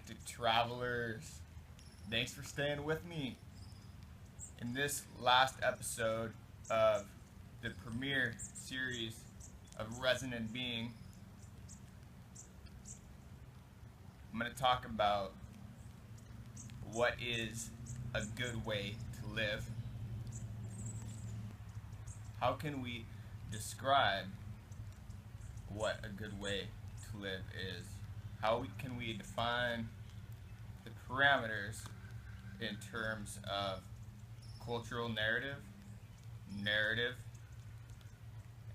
galactic travelers. Thanks for staying with me. In this last episode of the premiere series of Resonant Being, I'm going to talk about what is a good way to live. How can we describe what a good way to live is? How can we define the parameters in terms of cultural narrative,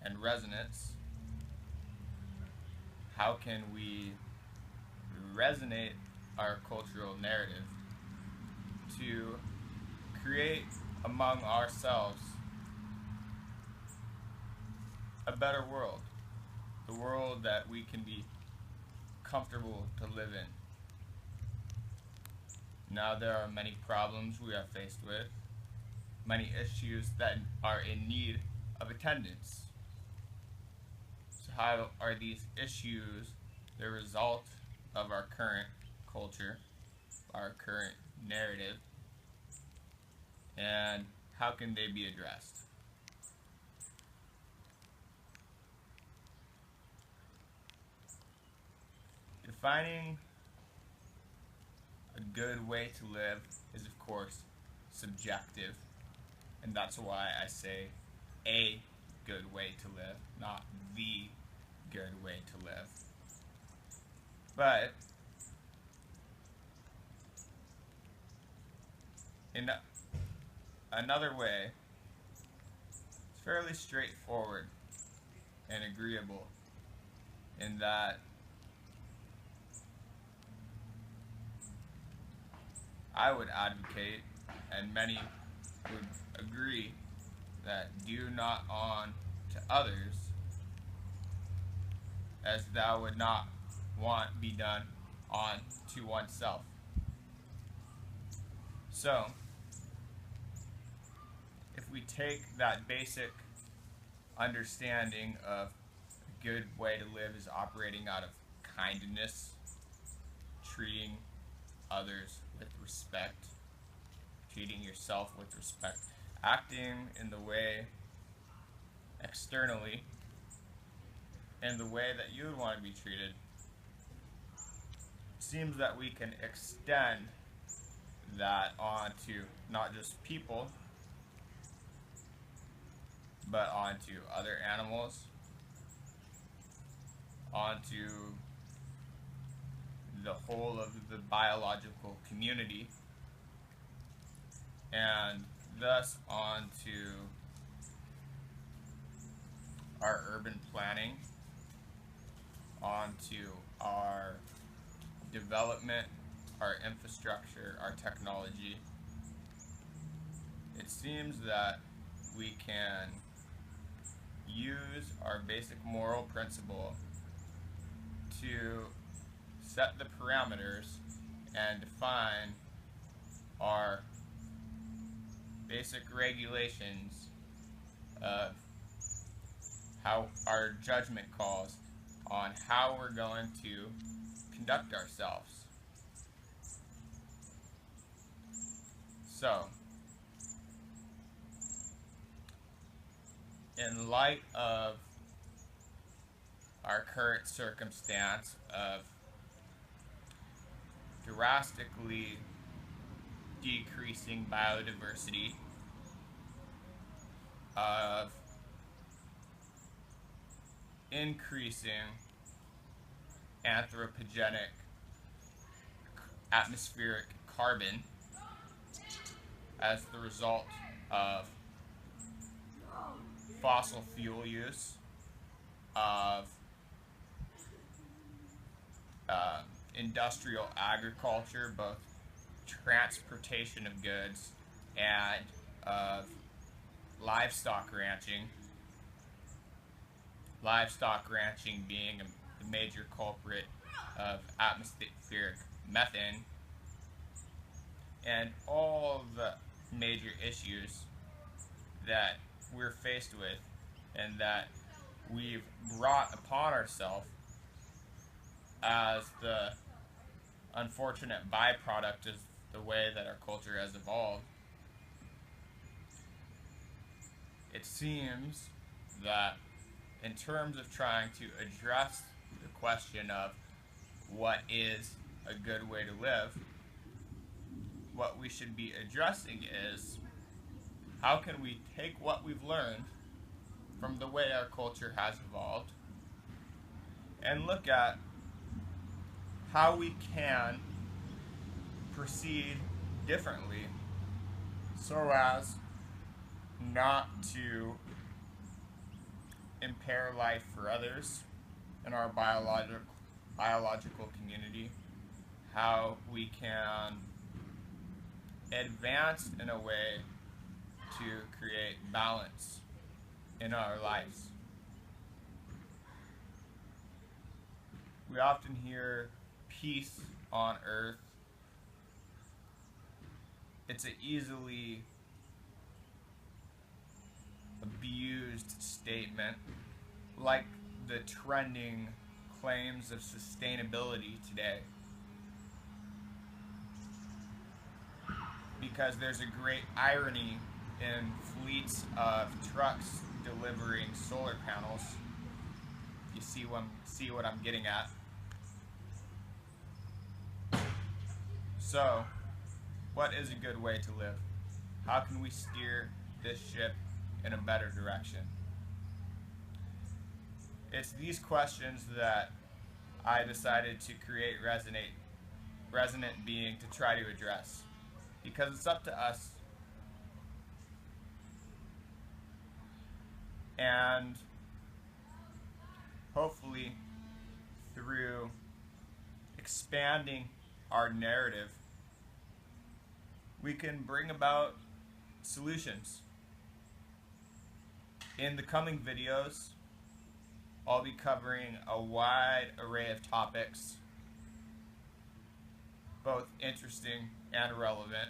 and resonance? How can we resonate our cultural narrative to create among ourselves a better world, the world that we can be comfortable to live in? Now, there are many problems we are faced with, many issues that are in need of attendance. So how are these issues the result of our current culture, our current narrative, and how can they be addressed? Defining a good way to live is, of course, subjective, and that's why I say a good way to live, not the good way to live. But in another way, it's fairly straightforward and agreeable in that I would advocate, and many would agree, that do not on to others as thou would not want be done on to oneself. So, if we take that basic understanding of a good way to live is operating out of kindness, treating others with respect, treating yourself with respect, acting in the way externally in the way that you would want to be treated, it seems that we can extend that onto not just people, but onto other animals, onto the whole of the biological community, and thus onto our urban planning, onto our development, our infrastructure, our technology. It seems that we can use our basic moral principle to set the parameters and define our basic regulations of how our judgment calls on how we're going to conduct ourselves. So, in light of our current circumstance of drastically decreasing biodiversity, of increasing anthropogenic atmospheric carbon as the result of fossil fuel use, of industrial agriculture, both transportation of goods and of livestock ranching. Livestock ranching being a major culprit of atmospheric methane, and all the major issues that we're faced with and that we've brought upon ourselves as the unfortunate byproduct is the way that our culture has evolved. It seems that in terms of trying to address the question of what is a good way to live, what we should be addressing is how can we take what we've learned from the way our culture has evolved and look at how we can proceed differently so as not to impair life for others in our biological community, how we can advance in a way to create balance in our lives. We often hear peace on earth. It's an easily abused statement, like the trending claims of sustainability today. Because there's a great irony in fleets of trucks delivering solar panels. You see what I'm getting at. So, what is a good way to live? How can we steer this ship in a better direction? It's these questions that I decided to create Resonant Being to try to address. Because it's up to us. And hopefully through expanding our narrative, we can bring about solutions. In the coming videos, I'll be covering a wide array of topics, both interesting and relevant,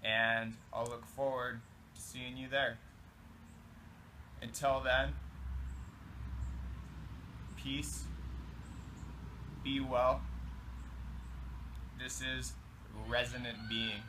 and I'll look forward to seeing you there. Until then, peace, be well. This is Resonant Being.